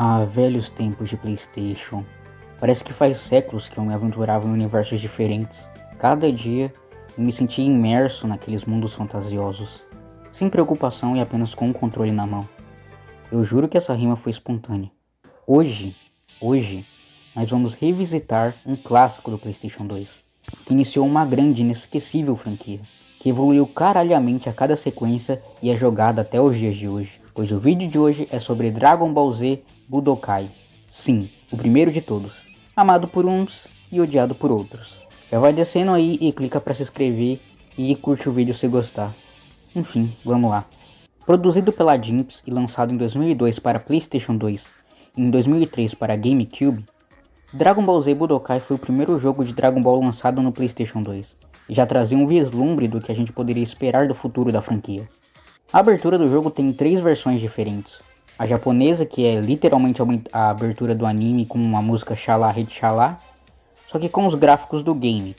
Ah, velhos tempos de PlayStation. Parece que faz séculos que eu me aventurava em universos diferentes. Cada dia eu me sentia imerso naqueles mundos fantasiosos, sem preocupação e apenas com o controle na mão. Eu juro que essa rima foi espontânea. Hoje, nós vamos revisitar um clássico do PlayStation 2, que iniciou uma grande e inesquecível franquia, que evoluiu caralhamente a cada sequência e é jogada até os dias de hoje. Pois o vídeo de hoje é sobre Dragon Ball Z Budokai. Sim, o primeiro de todos, amado por uns e odiado por outros. Já vai descendo aí e clica para se inscrever e curte o vídeo se gostar. Enfim, vamos lá. Produzido pela Jynx e lançado em 2002 para PlayStation 2 e em 2003 para GameCube, Dragon Ball Z Budokai foi o primeiro jogo de Dragon Ball lançado no PlayStation 2 e já trazia um vislumbre do que a gente poderia esperar do futuro da franquia. A abertura do jogo tem 3 versões diferentes. A japonesa, que é literalmente a abertura do anime com uma música Xalá Rede Xalá, só que com os gráficos do game,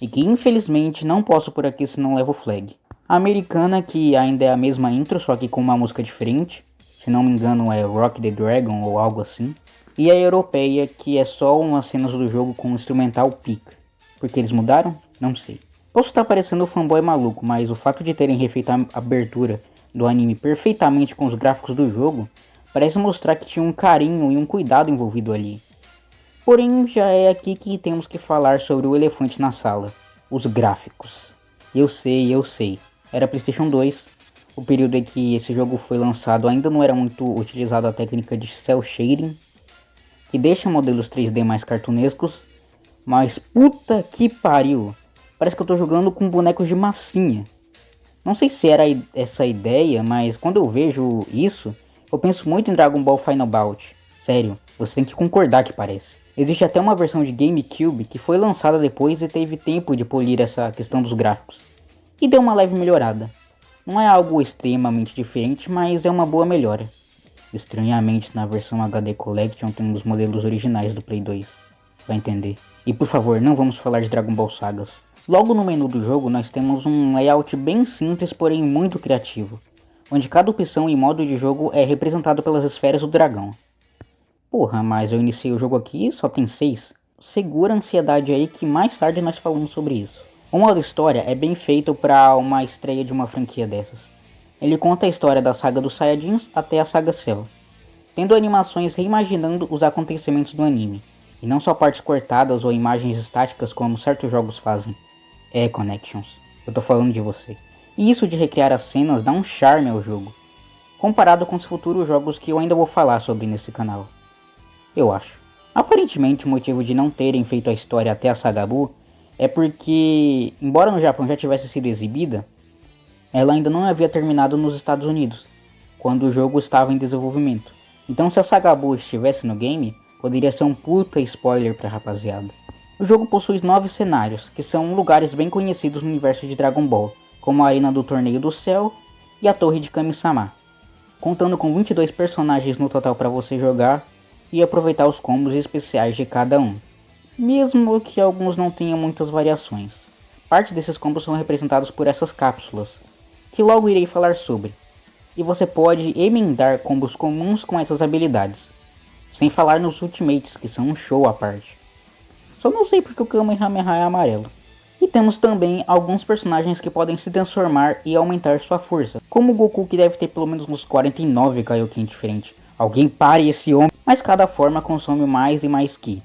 e que infelizmente não posso por aqui se não levo flag. A americana, que ainda é a mesma intro, só que com uma música diferente, se não me engano é Rock the Dragon ou algo assim. E a europeia, que é só umas cenas do jogo com um instrumental pica. Porque eles mudaram? Não sei. Posso estar parecendo um fanboy maluco, mas o fato de terem refeito a abertura do anime perfeitamente com os gráficos do jogo parece mostrar que tinha um carinho e um cuidado envolvido ali. Porém, já é aqui que temos que falar sobre o elefante na sala: os gráficos. Eu sei. Era PlayStation 2, o período em que esse jogo foi lançado ainda não era muito utilizada a técnica de cel shading, que deixa modelos 3D mais cartunescos, mas puta que pariu, parece que eu tô jogando com bonecos de massinha. Não sei se era essa ideia, mas quando eu vejo isso, eu penso muito em Dragon Ball Final Bout. Sério, você tem que concordar que parece. Existe até uma versão de GameCube que foi lançada depois e teve tempo de polir essa questão dos gráficos, e deu uma leve melhorada. Não é algo extremamente diferente, mas é uma boa melhora. Estranhamente, na versão HD Collection tem os modelos originais do Play 2. Vai entender. E por favor, não vamos falar de Dragon Ball Sagas. Logo no menu do jogo nós temos um layout bem simples, porém muito criativo, onde cada opção e modo de jogo é representado pelas esferas do dragão. Porra, mas eu iniciei o jogo aqui e só tem 6. Segura a ansiedade aí que mais tarde nós falamos sobre isso. O modo história é bem feito para uma estreia de uma franquia dessas. Ele conta a história da saga dos Saiyajins até a saga Cell, tendo animações reimaginando os acontecimentos do anime, e não só partes cortadas ou imagens estáticas como certos jogos fazem. Connections, eu tô falando de você. E isso de recriar as cenas dá um charme ao jogo, comparado com os futuros jogos que eu ainda vou falar sobre nesse canal. Eu acho. Aparentemente o motivo de não terem feito a história até a saga Buu é porque, embora no Japão já tivesse sido exibida, ela ainda não havia terminado nos Estados Unidos, quando o jogo estava em desenvolvimento. Então se a saga Buu estivesse no game, poderia ser um puta spoiler pra rapaziada. O jogo possui 9 cenários, que são lugares bem conhecidos no universo de Dragon Ball, como a arena do Torneio do Céu e a Torre de Kami-sama, contando com 22 personagens no total para você jogar e aproveitar os combos especiais de cada um, mesmo que alguns não tenham muitas variações. Parte desses combos são representados por essas cápsulas, que logo irei falar sobre, e você pode emendar combos comuns com essas habilidades, sem falar nos Ultimates, que são um show à parte. Só não sei porque o Kamehameha é amarelo. E temos também alguns personagens que podem se transformar e aumentar sua força, como o Goku, que deve ter pelo menos uns 49 Kaioken diferentes. Alguém pare esse homem, mas cada forma consome mais e mais Ki.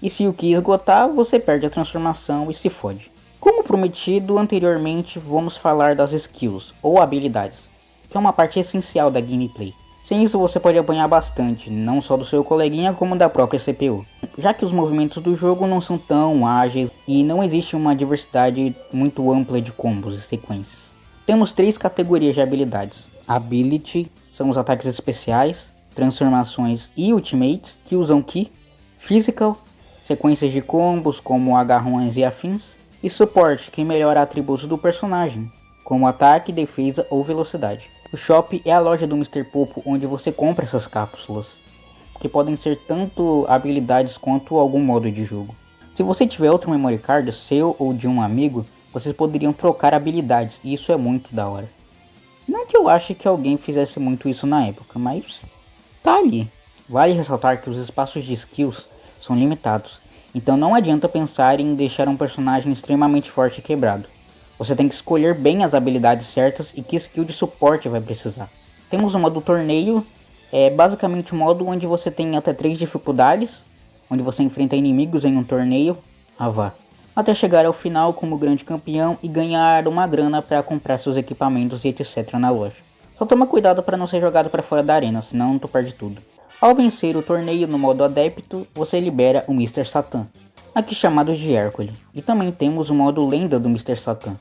E se o Ki esgotar, você perde a transformação e se fode. Como prometido anteriormente, vamos falar das skills, ou habilidades, que é uma parte essencial da gameplay. Sem isso você pode apanhar bastante, não só do seu coleguinha como da própria CPU, já que os movimentos do jogo não são tão ágeis e não existe uma diversidade muito ampla de combos e sequências. Temos 3 categorias de habilidades. Ability são os ataques especiais, transformações e ultimates que usam Ki. Physical, sequências de combos como agarrões e afins. E suporte, que melhora atributos do personagem, como ataque, defesa ou velocidade. O Shop é a loja do Mr. Popo onde você compra essas cápsulas, que podem ser tanto habilidades quanto algum modo de jogo. Se você tiver outro memory card, seu ou de um amigo, vocês poderiam trocar habilidades, e isso é muito da hora. Não que eu ache que alguém fizesse muito isso na época, mas tá ali. Vale ressaltar que os espaços de skills são limitados, então não adianta pensar em deixar um personagem extremamente forte e quebrado. Você tem que escolher bem as habilidades certas e que skill de suporte vai precisar. Temos o modo torneio, é basicamente um modo onde você tem até 3 dificuldades, onde você enfrenta inimigos em um torneio, até chegar ao final como grande campeão e ganhar uma grana para comprar seus equipamentos e etc na loja. Só toma cuidado para não ser jogado para fora da arena, senão tu perde tudo. Ao vencer o torneio no modo adepto, você libera o Mr. Satan, aqui chamado de Hércules, e também temos o modo lenda do Mr. Satan.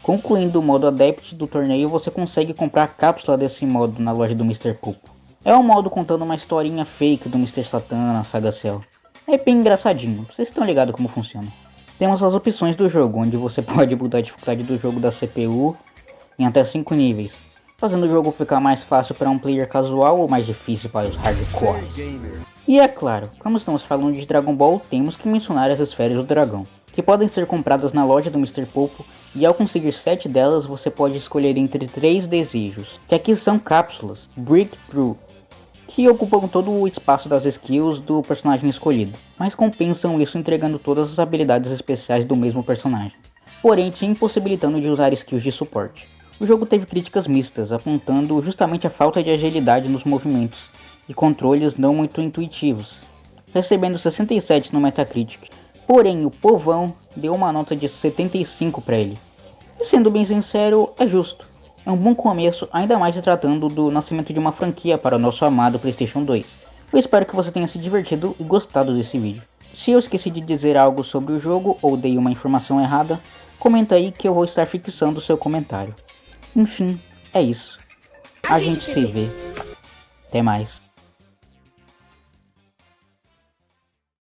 Concluindo o modo adepto do torneio, você consegue comprar a cápsula desse modo na loja do Mr. Pulpo. É um modo contando uma historinha fake do Mr. Satan na saga Cell. É bem engraçadinho, vocês estão ligados como funciona. Temos as opções do jogo, onde você pode mudar a dificuldade do jogo da CPU em até 5 níveis, fazendo o jogo ficar mais fácil para um player casual ou mais difícil para os hardcores. E é claro, como estamos falando de Dragon Ball, temos que mencionar as esferas do dragão, que podem ser compradas na loja do Mr. Pulpo, e ao conseguir 7 delas você pode escolher entre 3 desejos, que aqui são cápsulas, Breakthrough, que ocupam todo o espaço das skills do personagem escolhido, mas compensam isso entregando todas as habilidades especiais do mesmo personagem, porém te impossibilitando de usar skills de suporte. O jogo teve críticas mistas, apontando justamente a falta de agilidade nos movimentos e controles não muito intuitivos, recebendo 67 no Metacritic, porém o povão deu uma nota de 75 para ele. E sendo bem sincero, é justo. É um bom começo, ainda mais se tratando do nascimento de uma franquia para o nosso amado PlayStation 2. Eu espero que você tenha se divertido e gostado desse vídeo. Se eu esqueci de dizer algo sobre o jogo ou dei uma informação errada, comenta aí que eu vou estar fixando o seu comentário. Enfim, é isso. A gente se vê. Até mais.